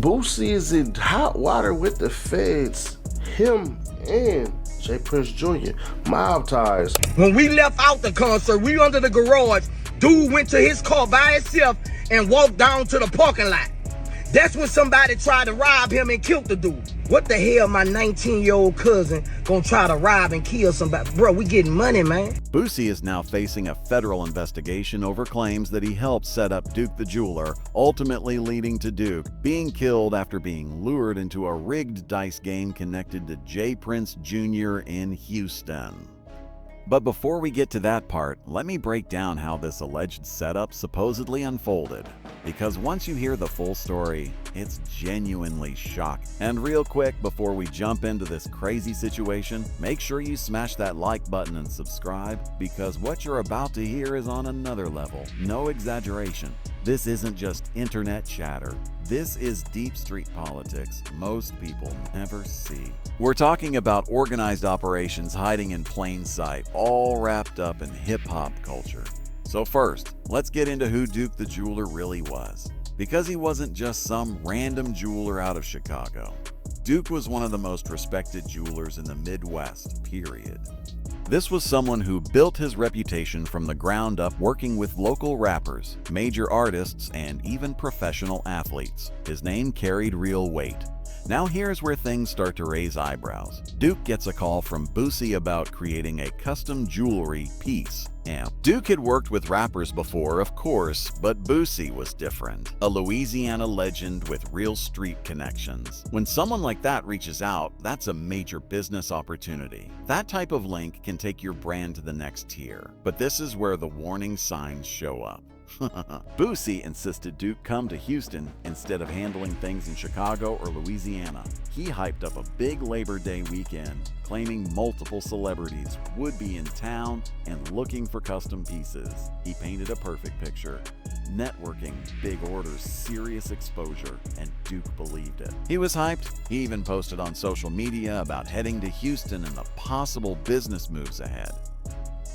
Boosie is in hot water with the feds. Him and J. Prince Jr. Mob ties. When we left out the concert, we under the garage. Dude went to his car by himself and walked down to the parking lot. That's when somebody tried to rob him and killed the dude. What the hell my 19-year-old cousin gonna try to rob and kill somebody? Bro, we getting money, man. Boosie is now facing a federal investigation over claims that he helped set up Duke the Jeweler, ultimately leading to Duke being killed after being lured into a rigged dice game connected to J. Prince Jr. in Houston. But before we get to that part, let me break down how this alleged setup supposedly unfolded. Because once you hear the full story, it's genuinely shocking. And real quick, before we jump into this crazy situation, make sure you smash that like button and subscribe, because what you're about to hear is on another level. No exaggeration. This isn't just internet chatter. This is deep street politics most people never see. We're talking about organized operations hiding in plain sight, all wrapped up in hip-hop culture. So first, let's get into who Duke the Jeweler really was. Because he wasn't just some random jeweler out of Chicago. Duke was one of the most respected jewelers in the Midwest, period. This was someone who built his reputation from the ground up, working with local rappers, major artists, and even professional athletes. His name carried real weight. Now here's where things start to raise eyebrows. Duke gets a call from Boosie about creating a custom jewelry piece. And Duke had worked with rappers before, of course, but Boosie was different. A Louisiana legend with real street connections. When someone like that reaches out, that's a major business opportunity. That type of link can take your brand to the next tier. But this is where the warning signs show up. Boosie insisted Duke come to Houston instead of handling things in Chicago or Louisiana. He hyped up a big Labor Day weekend, claiming multiple celebrities would be in town and looking for custom pieces. He painted a perfect picture. Networking, big orders, serious exposure, and Duke believed it. He was hyped. He even posted on social media about heading to Houston and the possible business moves ahead.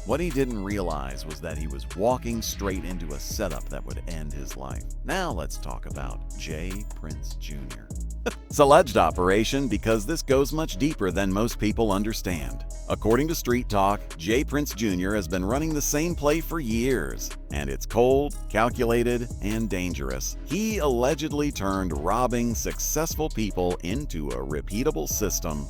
What he didn't realize was that he was walking straight into a setup that would end his life. Now let's talk about J. Prince Jr. It's alleged operation because this goes much deeper than most people understand. According to Street Talk, J. Prince Jr. has been running the same play for years, and it's cold, calculated, and dangerous. He allegedly turned robbing successful people into a repeatable system.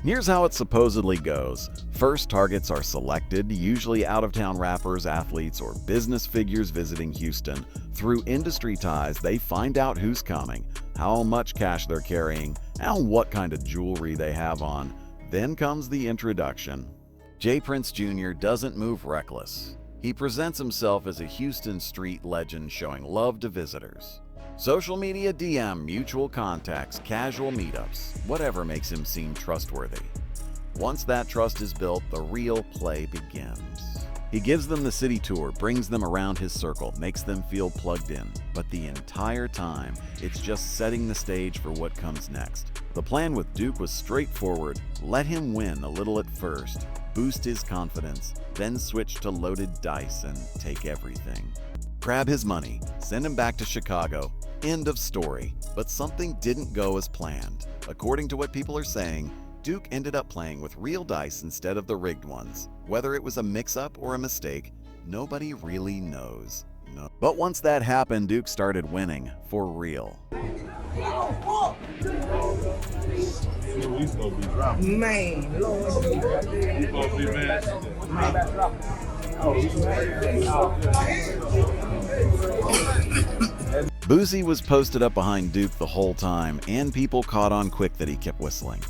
Here's how it supposedly goes. First, targets are selected, usually out-of-town rappers, athletes, or business figures visiting Houston. Through industry ties, they find out who's coming, how much cash they're carrying, and what kind of jewelry they have on. Then comes the introduction. J. Prince Jr. doesn't move reckless. He presents himself as a Houston street legend showing love to visitors. Social media DM, mutual contacts, casual meetups, whatever makes him seem trustworthy. Once that trust is built, the real play begins. He gives them the city tour, brings them around his circle, makes them feel plugged in. But the entire time, it's just setting the stage for what comes next. The plan with Duke was straightforward. Let him win a little at first, boost his confidence, then switch to loaded dice and take everything. Grab his money, send him back to Chicago. End of story. But something didn't go as planned. According to what people are saying, Duke ended up playing with real dice instead of the rigged ones. Whether it was a mix-up or a mistake, nobody really knows. No. But once that happened, Duke started winning, for real. Man, Boosie was posted up behind Duke the whole time, and people caught on quick that he kept whistling.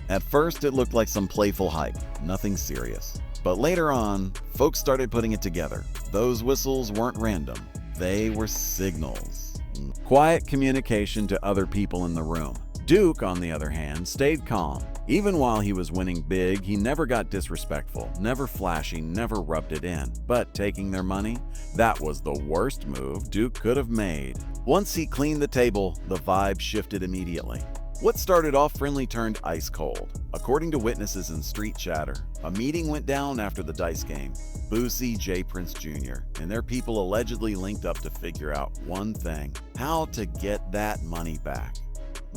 At first, it looked like some playful hype, nothing serious. But later on, folks started putting it together. Those whistles weren't random. They were signals. Quiet communication to other people in the room. Duke, on the other hand, stayed calm. Even while he was winning big, he never got disrespectful, never flashy, never rubbed it in. But taking their money? That was the worst move Duke could have made. Once he cleaned the table, the vibe shifted immediately. What started off friendly turned ice cold. According to witnesses in street chatter, a meeting went down after the dice game. Boosie, J. Prince Jr., and their people allegedly linked up to figure out one thing: how to get that money back.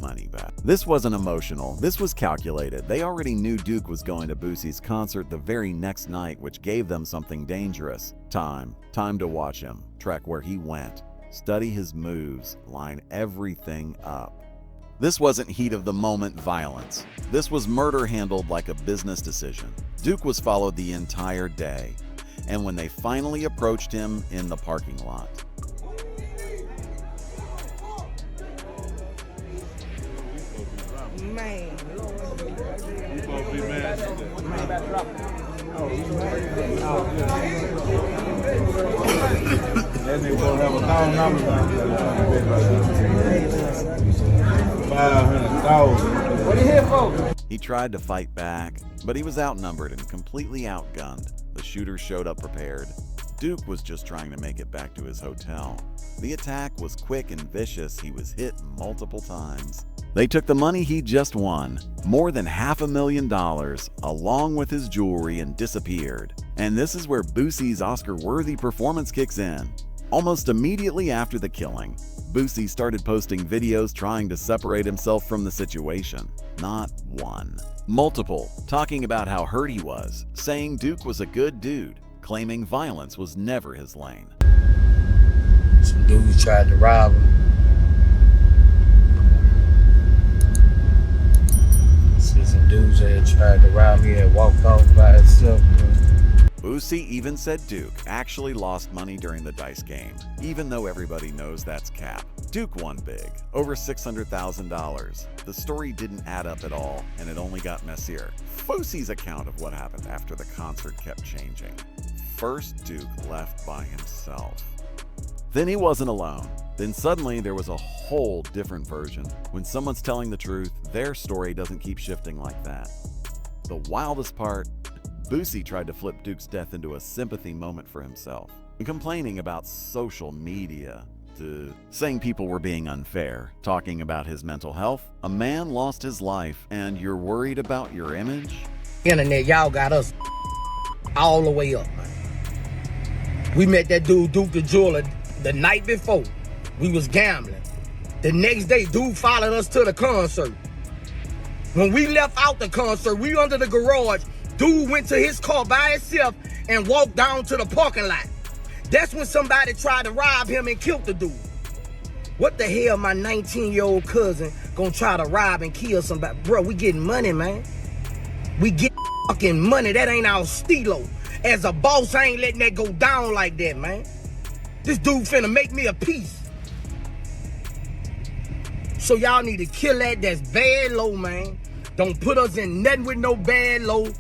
money back. This wasn't emotional, this was calculated. They already knew Duke was going to Boosie's concert the very next night, which gave them something dangerous. Time to watch him, track where he went, study his moves, line everything up. This wasn't heat-of-the-moment violence. This was murder handled like a business decision. Duke was followed the entire day, and when they finally approached him in the parking lot, Man. That nigga gonna have $500,000. What are you here for? he tried to fight back, but he was outnumbered and completely outgunned. The shooter showed up prepared. Duke was just trying to make it back to his hotel. The attack was quick and vicious. He was hit multiple times. They took the money he just won, more than $500,000, along with his jewelry, and disappeared. And this is where Boosie's Oscar-worthy performance kicks in. Almost immediately after the killing, Boosie started posting videos trying to separate himself from the situation. Not one, multiple, talking about how hurt he was, saying Duke was a good dude, claiming violence was never his lane. Some dudes tried to rob him. See some dudes that tried to rob me and walked off by himself. Boosie even said Duke actually lost money during the dice game, even though everybody knows that's cap. Duke won big, over $600,000. The story didn't add up at all, and it only got messier. Boosie's account of what happened after the concert kept changing. First, Duke left by himself. Then he wasn't alone. Then suddenly there was a whole different version. When someone's telling the truth, their story doesn't keep shifting like that. The wildest part, Boosie tried to flip Duke's death into a sympathy moment for himself, complaining about social media, to saying people were being unfair, talking about his mental health. A man lost his life, and you're worried about your image? Internet, y'all got us all the way up, man. We met that dude, Duke the jeweler, the night before. We was gambling. The next day, dude followed us to the concert. When we left out the concert, we under the garage. Dude went to his car by himself and walked down to the parking lot. That's when somebody tried to rob him and killed the dude. What the hell my 19-year-old cousin gonna try to rob and kill somebody? Bro, we getting money, man. We get fucking money. That ain't our stilo. As a boss, I ain't letting that go down like that, man. This dude finna make me a piece. So y'all need to kill that. That's bad low, man. Don't put us in nothing with no bad low.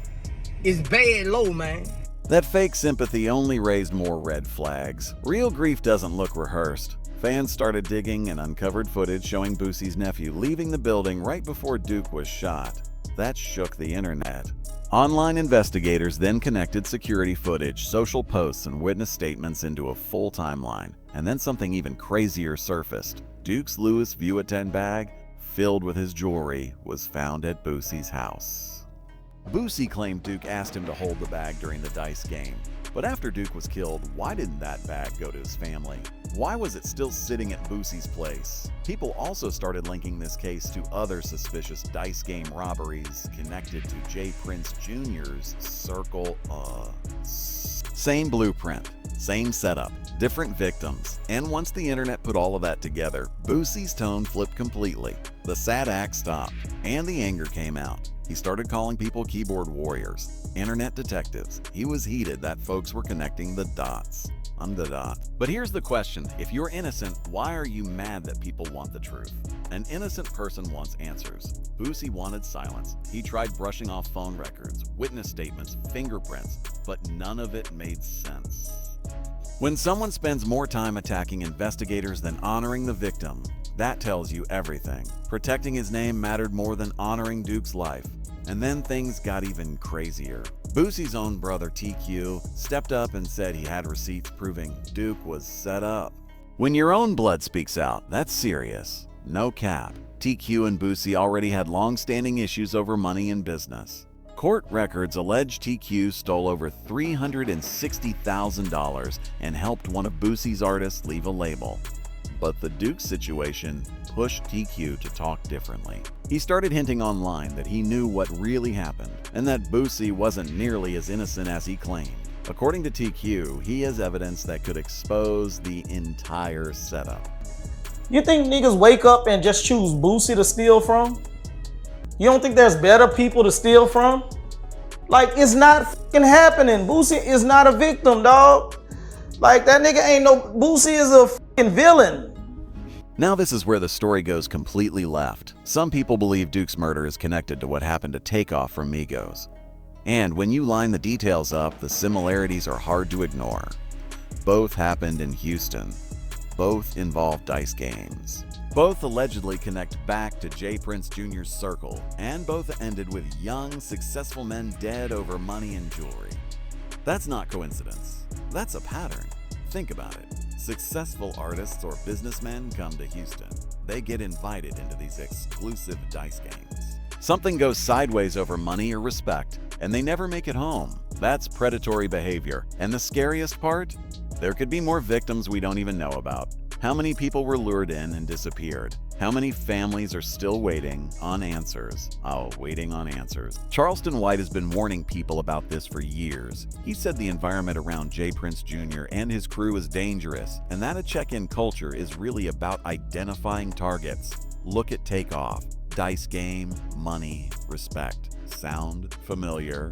It's bad low, man. That fake sympathy only raised more red flags. Real grief doesn't look rehearsed. Fans started digging and uncovered footage showing Boosie's nephew leaving the building right before Duke was shot. That shook the internet. Online investigators then connected security footage, social posts, and witness statements into a full timeline. And then something even crazier surfaced. Duke's Louis Vuitton bag, filled with his jewelry, was found at Boosie's house. Boosie claimed Duke asked him to hold the bag during the dice game. But after Duke was killed, why didn't that bag go to his family? Why was it still sitting at Boosie's place? People also started linking this case to other suspicious dice game robberies connected to J. Prince Jr.'s circle. Same blueprint, same setup, different victims. And once the internet put all of that together, Boosie's tone flipped completely. The sad act stopped, and the anger came out. He started calling people keyboard warriors, internet detectives. He was heated that folks were connecting the dots. On the dot. But here's the question. If you're innocent, why are you mad that people want the truth? An innocent person wants answers. Boosie wanted silence. He tried brushing off phone records, witness statements, fingerprints, but none of it made sense. When someone spends more time attacking investigators than honoring the victim, that tells you everything. Protecting his name mattered more than honoring Duke's life. And then things got even crazier. Boosie's own brother TQ stepped up and said he had receipts proving Duke was set up. When your own blood speaks out, that's serious. No cap. TQ and Boosie already had long-standing issues over money and business. Court records allege TQ stole over $360,000 and helped one of Boosie's artists leave a label. But the Duke situation pushed TQ to talk differently. He started hinting online that he knew what really happened, and that Boosie wasn't nearly as innocent as he claimed. According to TQ, he has evidence that could expose the entire setup. You think niggas wake up and just choose Boosie to steal from? You don't think there's better people to steal from? Like, it's not fucking happening. Boosie is not a victim, dog. Like, that nigga ain't no... Boosie is a fucking villain. Now this is where the story goes completely left. Some people believe Duke's murder is connected to what happened to Takeoff from Migos. And when you line the details up, the similarities are hard to ignore. Both happened in Houston. Both involve dice games. Both allegedly connect back to J. Prince Jr.'s circle, and both ended with young, successful men dead over money and jewelry. That's not coincidence. That's a pattern. Think about it. Successful artists or businessmen come to Houston. They get invited into these exclusive dice games. Something goes sideways over money or respect, and they never make it home. That's predatory behavior. And the scariest part? There could be more victims we don't even know about. How many people were lured in and disappeared? How many families are still waiting on answers? Oh, waiting on answers. Charleston White has been warning people about this for years. He said the environment around J. Prince Jr. and his crew is dangerous, and that a check-in culture is really about identifying targets. Look at Takeoff. Dice game, money, respect. Sound familiar?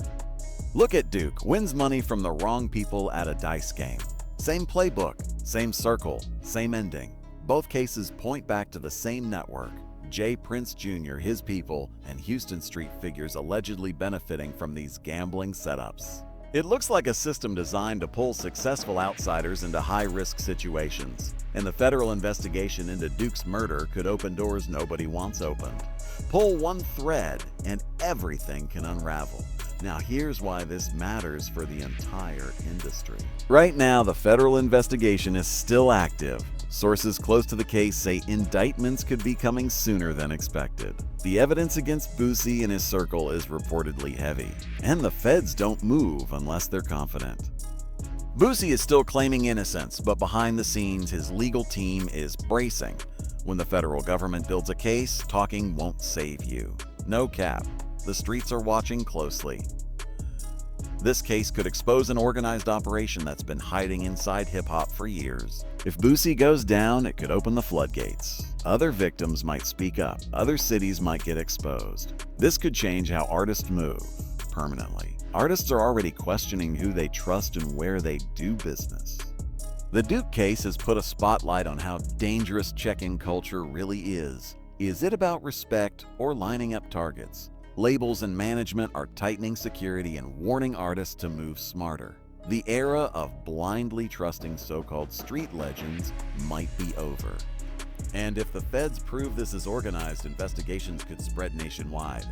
Look at Duke. Wins money from the wrong people at a dice game. Same playbook, same circle, same ending. Both cases point back to the same network. J. Prince Jr., his people, and Houston Street figures allegedly benefiting from these gambling setups. It looks like a system designed to pull successful outsiders into high-risk situations. And the federal investigation into Duke's murder could open doors nobody wants opened. Pull one thread and everything can unravel. Now here's why this matters for the entire industry. Right now, the federal investigation is still active. Sources close to the case say indictments could be coming sooner than expected. The evidence against Boosie and his circle is reportedly heavy, and the feds don't move unless they're confident. Boosie is still claiming innocence, but behind the scenes, his legal team is bracing. When the federal government builds a case, talking won't save you. No cap. The streets are watching closely. This case could expose an organized operation that's been hiding inside hip-hop for years. If Boosie goes down, it could open the floodgates. Other victims might speak up. Other cities might get exposed. This could change how artists move permanently. Artists are already questioning who they trust and where they do business. The Duke case has put a spotlight on how dangerous check-in culture really is. Is it about respect or lining up targets? Labels and management are tightening security and warning artists to move smarter. The era of blindly trusting so-called street legends might be over. And if the feds prove this is organized, investigations could spread nationwide.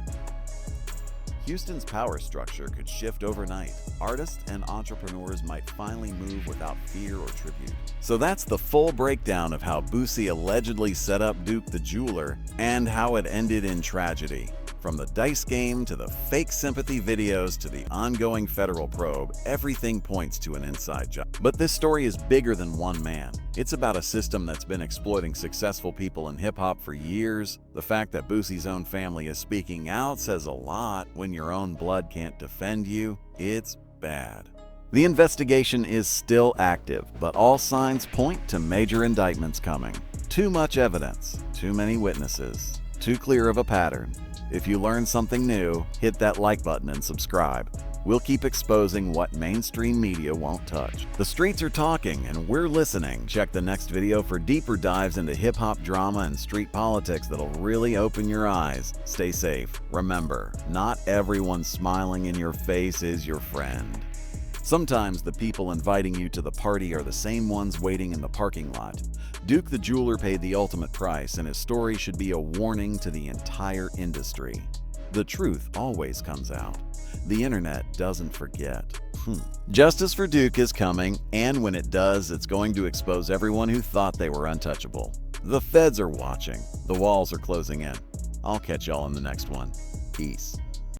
Houston's power structure could shift overnight. Artists and entrepreneurs might finally move without fear or tribute. So that's the full breakdown of how Boosie allegedly set up Duke the Jeweler and how it ended in tragedy. From the dice game to the fake sympathy videos to the ongoing federal probe, everything points to an inside job. But this story is bigger than one man. It's about a system that's been exploiting successful people in hip-hop for years. The fact that Boosie's own family is speaking out says a lot. When your own blood can't defend you, it's bad. The investigation is still active, but all signs point to major indictments coming. Too much evidence, too many witnesses, too clear of a pattern. If you learn something new, hit that like button and subscribe. We'll keep exposing what mainstream media won't touch. The streets are talking and we're listening. Check the next video for deeper dives into hip-hop drama and street politics that'll really open your eyes. Stay safe. Remember, not everyone smiling in your face is your friend. Sometimes the people inviting you to the party are the same ones waiting in the parking lot. Duke the Jeweler paid the ultimate price, and his story should be a warning to the entire industry. The truth always comes out. The internet doesn't forget. Justice for Duke is coming, and when it does, it's going to expose everyone who thought they were untouchable. The feds are watching. The walls are closing in. I'll catch y'all in the next one. Peace.